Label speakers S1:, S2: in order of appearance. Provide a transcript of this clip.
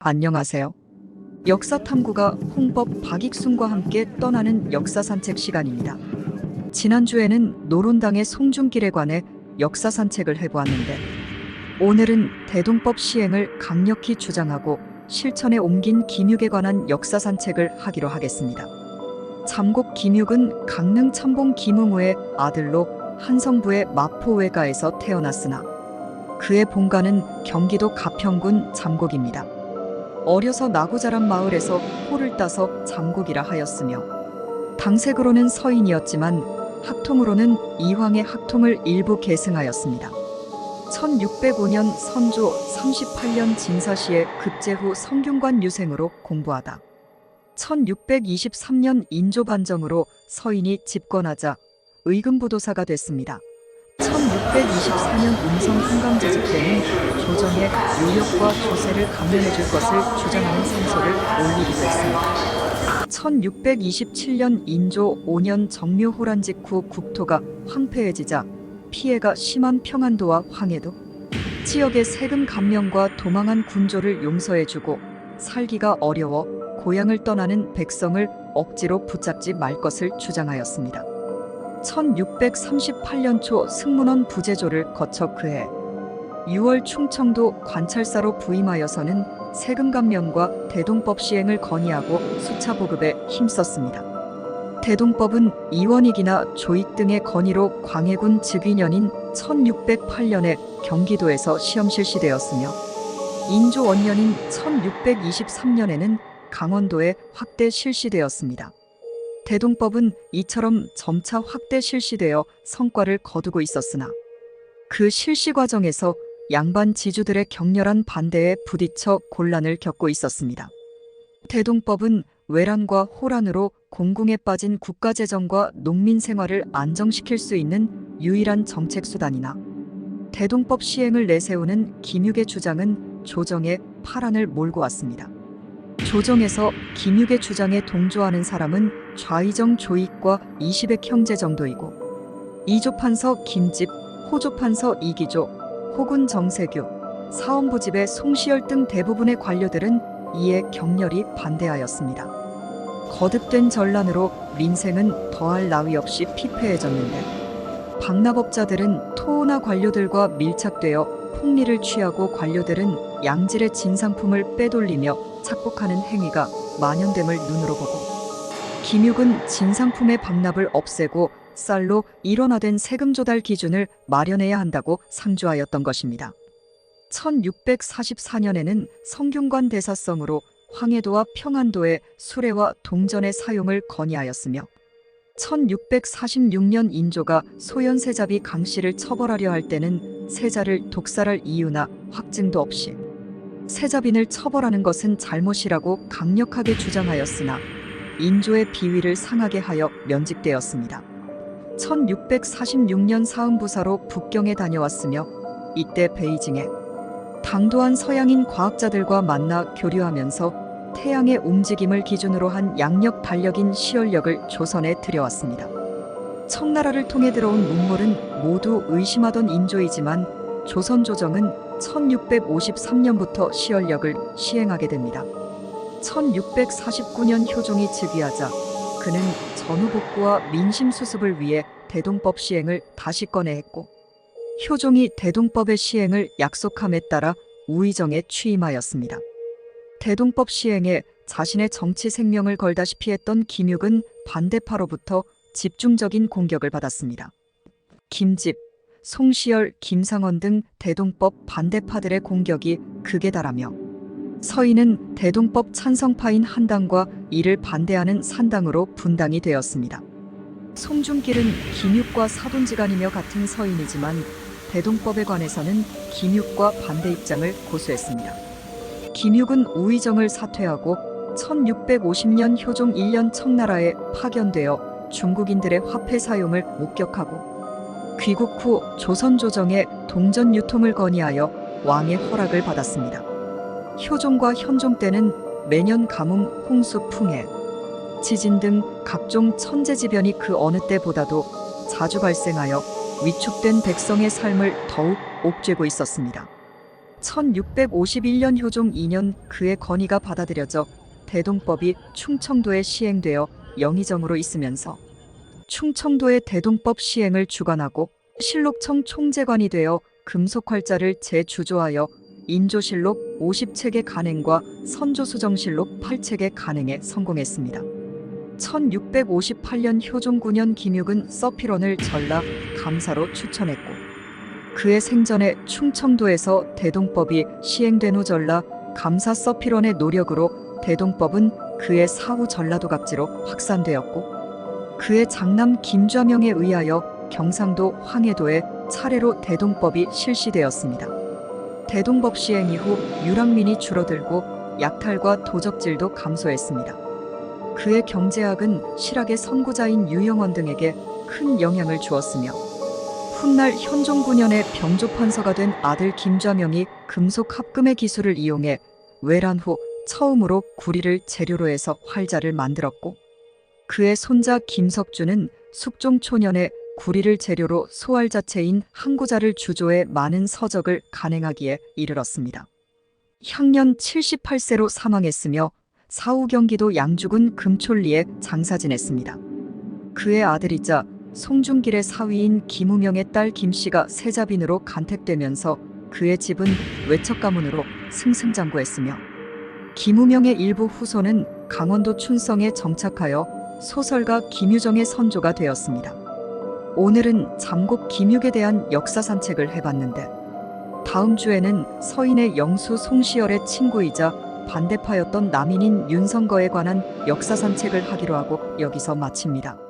S1: 안녕하세요. 역사탐구가 홍법 박익순과 함께 떠나는 역사산책 시간입니다. 지난주에는 노론당의 송중길에 관해 역사산책을 해보았는데 오늘은 대동법 시행을 강력히 주장하고 실천에 옮긴 김육에 관한 역사산책을 하기로 하겠습니다. 잠곡 김육은 강릉 참봉 김응우의 아들로 한성부의 마포외가에서 태어났으나 그의 본가는 경기도 가평군 잠곡입니다. 어려서 나고 자란 마을에서 호를 따서 잠곡이라 하였으며 당색으로는 서인이었지만 학통으로는 이황의 학통을 일부 계승하였습니다. 1605년 선조 38년 진사시에 급제 후 성균관 유생으로 공부하다 1623년 인조 반정으로 서인이 집권하자 의금부도사가 됐습니다. 1624년 음성 한강제집 때는 조정의 요역과 조세를 감면해줄 것을 주장하는 성서를 올리기도 했습니다. 1627년 인조 5년 정묘호란 직후 국토가 황폐해지자 피해가 심한 평안도와 황해도 지역의 세금 감면과 도망한 군조를 용서해주고 살기가 어려워 고향을 떠나는 백성을 억지로 붙잡지 말 것을 주장하였습니다. 1638년 초 승문원 부제조를 거쳐 그해 6월 충청도 관찰사로 부임하여서는 세금 감면과 대동법 시행을 건의하고 수차 보급에 힘썼습니다. 대동법은 이원익이나 조익 등의 건의로 광해군 즉위년인 1608년에 경기도에서 시험 실시되었으며 인조 원년인 1623년에는 강원도에 확대 실시되었습니다. 대동법은 이처럼 점차 확대 실시되어 성과를 거두고 있었으나 그 실시 과정에서 양반 지주들의 격렬한 반대에 부딪혀 곤란을 겪고 있었습니다. 대동법은 외란과 호란으로 공궁에 빠진 국가재정과 농민 생활을 안정시킬 수 있는 유일한 정책 수단이나 대동법 시행을 내세우는 김육의 주장은 조정의 파란을 몰고 왔습니다. 조정에서 김육의 주장에 동조하는 사람은 좌의정 조익과 이시백 형제 정도이고 이조판서 김집, 호조판서 이기조, 호군 정세규, 사원부집의 송시열 등 대부분의 관료들은 이에 격렬히 반대하였습니다. 거듭된 전란으로 민생은 더할 나위 없이 피폐해졌는데 박납업자들은 토우나 관료들과 밀착되어 폭리를 취하고 관료들은 양질의 진상품을 빼돌리며 착복하는 행위가 만연됨을 눈으로 보고 김육은 진상품의 박납을 없애고 쌀로 일원화된 세금 조달 기준을 마련해야 한다고 상주하였던 것입니다. 1644년에는 성균관 대사성으로 황해도와 평안도의 수레와 동전의 사용을 건의하였으며 1646년 인조가 소현세자비 강씨를 처벌하려 할 때는 세자를 독살할 이유나 확증도 없이 세자빈을 처벌하는 것은 잘못이라고 강력하게 주장하였으나 인조의 비위를 상하게 하여 면직되었습니다. 1646년 사음부사로 북경에 다녀왔으며 이때 베이징에 당도한 서양인 과학자들과 만나 교류하면서 태양의 움직임을 기준으로 한 양력 달력인 시월력을 조선에 들여왔습니다. 청나라를 통해 들어온 문물은 모두 의심하던 인조이지만 조선 조정은 1653년부터 시월력을 시행하게 됩니다. 1649년 효종이 즉위하자 그는 전후 복구와 민심 수습을 위해 대동법 시행을 다시 꺼내했고 효종이 대동법의 시행을 약속함에 따라 우의정에 취임하였습니다. 대동법 시행에 자신의 정치 생명을 걸다시피 했던 김육은 반대파로부터 집중적인 공격을 받았습니다. 김집, 송시열, 김상원 등 대동법 반대파들의 공격이 극에 달하며 서인은 대동법 찬성파인 한당과 이를 반대하는 산당으로 분당이 되었습니다. 송중길은 김육과 사돈지간이며 같은 서인이지만 대동법에 관해서는 김육과 반대 입장을 고수했습니다. 김육은 우의정을 사퇴하고 1650년 효종 1년 청나라에 파견되어 중국인들의 화폐 사용을 목격하고 귀국 후 조선 조정에 동전 유통을 건의하여 왕의 허락을 받았습니다. 효종과 현종 때는 매년 가뭄, 홍수, 풍해, 지진 등 각종 천재지변이 그 어느 때보다도 자주 발생하여 위축된 백성의 삶을 더욱 옥죄고 있었습니다. 1651년 효종 2년 그의 건의가 받아들여져 대동법이 충청도에 시행되어 영의정으로 있으면서 충청도의 대동법 시행을 주관하고 실록청 총재관이 되어 금속활자를 재주조하여 인조실록 50책의 간행과 선조수정실록 8책의 간행에 성공했습니다. 1658년 효종 9년 김육은 서필원을 전라 감사로 추천했고 그의 생전에 충청도에서 대동법이 시행된 후 전라 감사 서필원의 노력으로 대동법은 그의 사후 전라도 각지로 확산되었고 그의 장남 김좌명에 의하여 경상도 황해도에 차례로 대동법이 실시되었습니다. 대동법 시행 이후 유랑민이 줄어들고 약탈과 도적질도 감소했습니다. 그의 경제학은 실학의 선구자인 유영원 등에게 큰 영향을 주었으며 훗날 현종 9년에 병조판서가 된 아들 김좌명이 금속 합금의 기술을 이용해 외란 후 처음으로 구리를 재료로 해서 활자를 만들었고 그의 손자 김석주는 숙종 초년에 구리를 재료로 소활 자체인 항구자를 주조해 많은 서적을 간행하기에 이르렀습니다. 향년 78세로 사망했으며 사후 경기도 양주군 금촐리에 장사 지냈습니다. 그의 아들이자 송중길의 사위인 김우명의 딸 김씨가 세자빈으로 간택되면서 그의 집은 외척가문으로 승승장구했으며 김우명의 일부 후손은 강원도 춘성에 정착하여 소설가 김유정의 선조가 되었습니다. 오늘은 잠곡 김육에 대한 역사 산책을 해봤는데 다음 주에는 서인의 영수 송시열의 친구이자 반대파였던 남인인 윤성거에 관한 역사 산책을 하기로 하고 여기서 마칩니다.